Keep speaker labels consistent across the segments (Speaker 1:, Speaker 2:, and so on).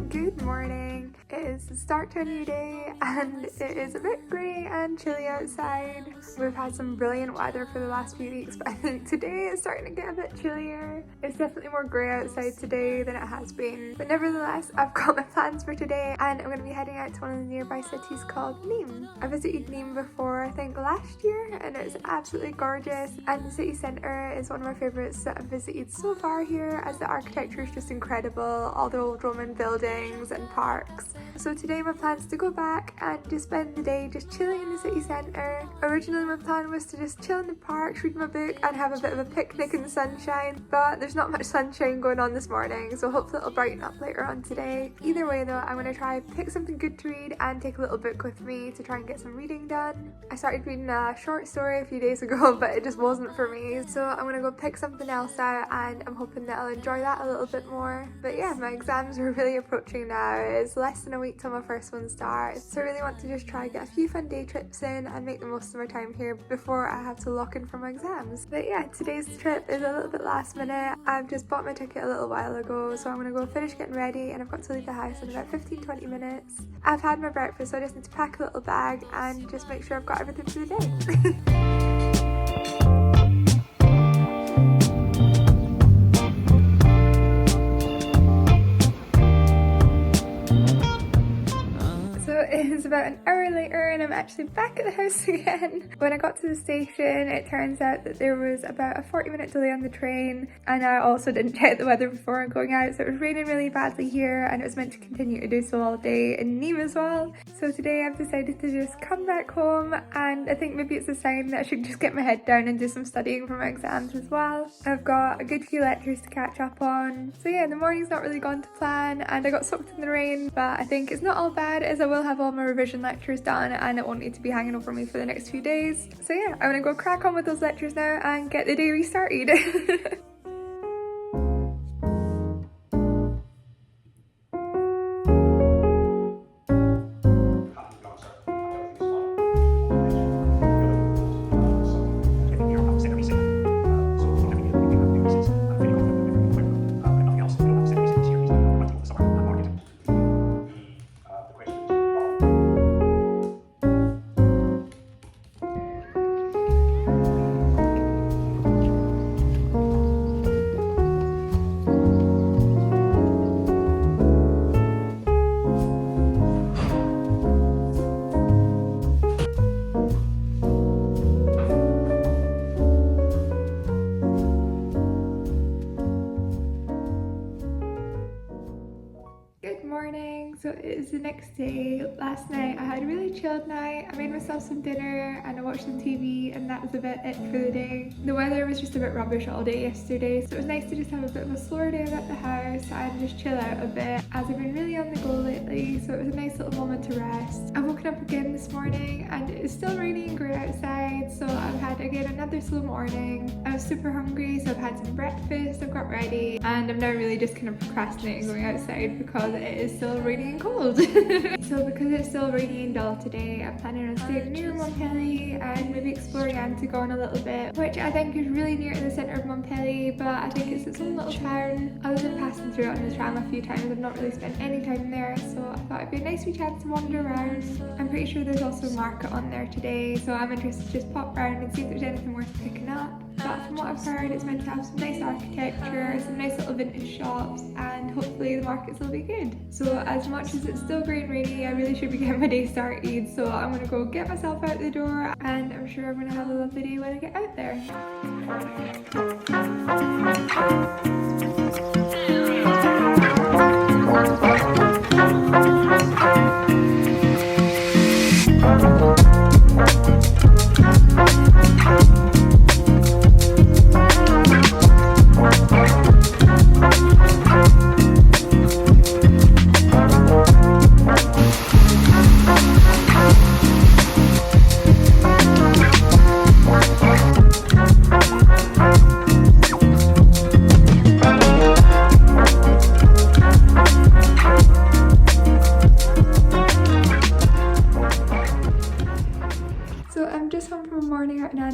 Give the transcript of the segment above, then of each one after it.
Speaker 1: Good morning. It is the start to a new day and it is a bit grey and chilly outside. We've had some brilliant weather for the last few weeks, but I think today it's starting to get a bit chillier. It's definitely more grey outside today than it has been. But nevertheless, I've got my plans for today and I'm going to be heading out to one of the nearby cities called Nîmes. I visited Nîmes before, I think last year, and it's absolutely gorgeous. And the city centre is one of my favourites that I've visited so far here, as the architecture is just incredible, all the old Roman buildings and parks. So today my plan is to go back and just spend the day just chilling in the city centre. Originally my plan was to just chill in the parks, read my book and have a bit of a picnic in the sunshine, but there's not much sunshine going on this morning, so hopefully it'll brighten up later on today. Either way though, I'm going to try pick something good to read and take a little book with me to try and get some reading done. I started reading a short story a few days ago, but it just wasn't for me, so I'm going to go pick something else out and I'm hoping that I'll enjoy that a little bit more. But yeah, my exams are really approaching now. It's less than a week till my first one starts, so I really want to just try and get a few fun day trips in and make the most of my time here before I have to lock in for my exams. But yeah, today's trip is a little bit last minute. I've just bought my ticket a little while ago, so I'm going to go finish getting ready and I've got to leave the house in about 15-20 minutes. I've had my breakfast, so I just need to pack a little bag and just make sure I've got everything for the day. It is about an hour later and I'm actually back at the house again. When I got to the station, it turns out that there was about a 40-minute delay on the train, and I also didn't check the weather before going out, so it was raining really badly here and it was meant to continue to do so all day in Nîmes as well. So today I've decided to just come back home, and I think maybe it's a sign that I should just get my head down and do some studying for my exams as well. I've got a good few lectures to catch up on. So yeah, the morning's not really gone to plan and I got soaked in the rain, but I think it's not all bad, as I will have all my revision lectures done and it won't need to be hanging over me for the next few days. So yeah, I'm gonna go crack on with those lectures now and get the day restarted. So it is the next day. Last night I had a really chilled night. I made myself some dinner and I watched some TV, and that was about it for the day. The weather was just a bit rubbish all day yesterday, so it was nice to just have a bit of a slower day about the house and just chill out a bit, as I've been really on the go lately, so it was a nice little moment to rest. I've woken up again this morning and it is still raining and grey outside, so I've had again another slow morning. I was super hungry, so I've had some breakfast, I've got ready, and I'm now really just kind of procrastinating going outside because it is still raining and cold. So because it's still rainy and dull today, I'm planning on staying near Montpellier and maybe exploring Antigone a little bit, which I think is really near to the centre of Montpellier, but I think it's its own little town. Other than passing through it on the tram a few times, I've not really spent any time there, so I thought it'd be a nice wee chance to wander around. I'm pretty sure there's also a market on there today, so I'm interested to just pop around and see if there's anything worth picking up. But from what I've heard, it's meant to have some nice architecture, some nice little vintage shops, and hopefully the markets will be good. So as much as it's still grey and rainy, I really should be getting my day started, so I'm going to go get myself out the door, and I'm sure I'm going to have a lovely day when I get out there.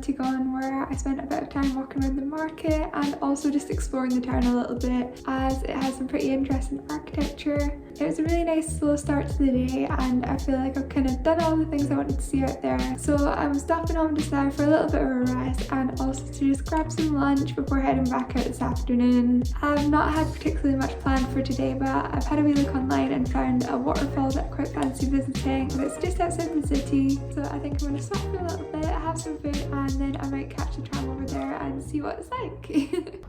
Speaker 1: Antigone, where I spent a bit of time walking around the market and also just exploring the town a little bit as it has some pretty interesting architecture. It was a really nice slow start to the day and I feel like I've kind of done all the things I wanted to see out there. So I'm stopping home just now for a little bit of a rest and also to just grab some lunch before heading back out this afternoon. I've not had particularly much planned for today, but I've had a wee look online and found a waterfall that I quite fancy visiting that's just outside the city. So I think I'm going to stop for a little bit, have some food, and then I might catch the tram over there and see what it's like.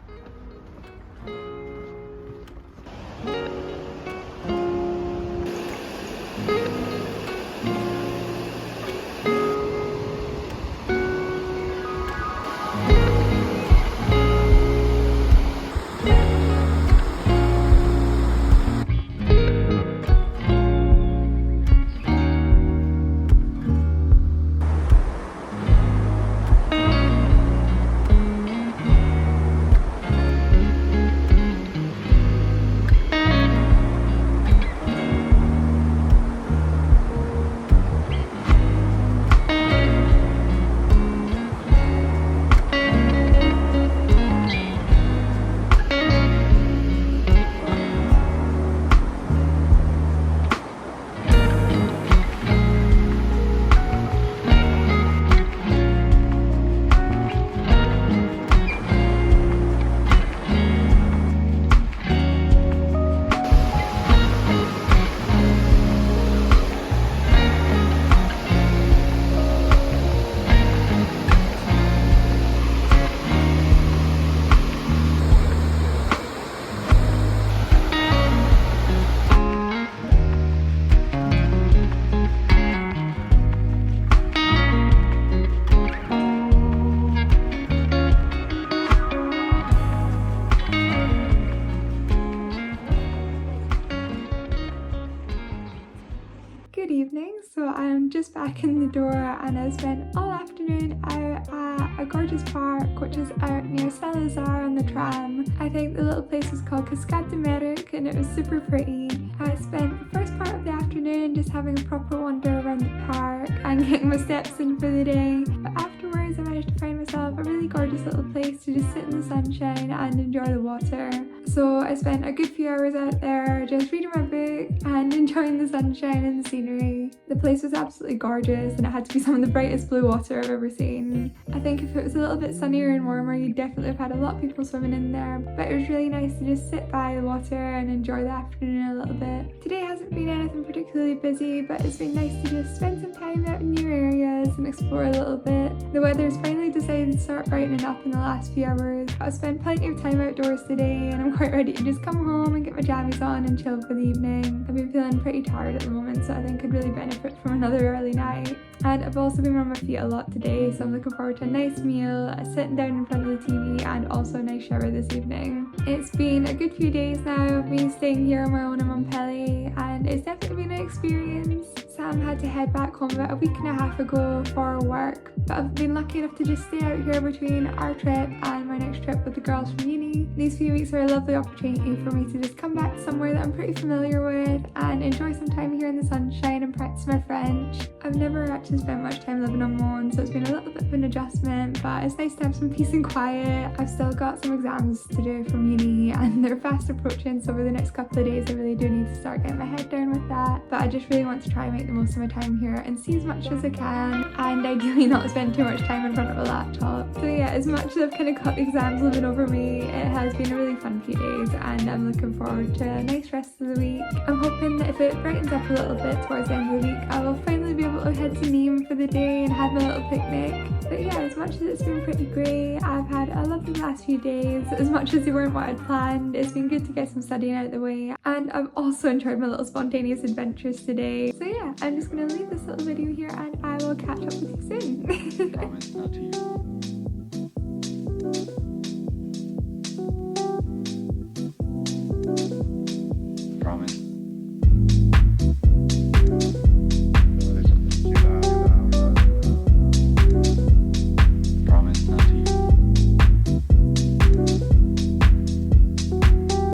Speaker 1: Good evening, so I'm just back in the door and I spent all afternoon out at a gorgeous park which is out near Saint-Lazare on the tram. I think the little place was called Cascade de Méric and it was super pretty. I spent the first part of the afternoon just having a proper wander around the park and getting my steps in for the day, but afterwards I managed to find myself a really gorgeous little place to just sit in the sunshine and enjoy the water. So I spent a good few hours out there just reading my book and enjoying the sunshine and the scenery. The place was absolutely gorgeous and it had to be some of the brightest blue water I've ever seen. I think if it was a little bit sunnier and warmer, you'd definitely have had a lot of people swimming in there, but it was really nice to just sit by the water and enjoy the afternoon a little bit. Today hasn't been anything particularly busy, but it's been nice to just spend some time out in new areas and explore a little bit. The weather's finally decided to start brightening up in the last few hours. I've spent plenty of time outdoors today and I'm quite ready to just come home and get my jammies on and chill for the evening. I've been feeling pretty tired at the moment, so I think I'd really benefit from another early night. And I've also been on my feet a lot today, so I'm looking forward to a nice meal, sitting down in front of the TV, and also a nice shower this evening. It's been a good few days now. I've been staying here on my own in Montpellier and it's definitely been an experience. Sam had to head back home about a week and a half ago for work, but I've been lucky enough to just stay out here between our trip and my next trip with the girls from uni. These few weeks are a lovely opportunity for me to just come back to somewhere that I'm pretty familiar with and enjoy some time here in the sunshine and practice my French. I've never actually spent much time living on my own, so it's been a little bit of an adjustment, but it's nice to have some peace and quiet. I've still got some exams to do from uni and they're fast approaching, so over the next couple of days I really do need to start getting my head down with that. But I just really want to try and make the most of my time here and see as much as I can, and ideally not spend too much time in front of a laptop. So yeah, as much as I've kind of got the exams living over me, it has been a really fun few days and I'm looking forward to a nice rest of the week. I'm hoping that if it brightens up a little bit towards the end of the week, I will finally be able to head to Nîmes for the day and have my little picnic. But yeah, as much as it's been pretty great, I've had a lovely last few days. As much as they weren't what I'd planned, it's been good to get some studying out of the way, and I've also enjoyed my little spontaneous adventures today. So yeah, I'm just gonna leave this little video here and I will catch up with you soon.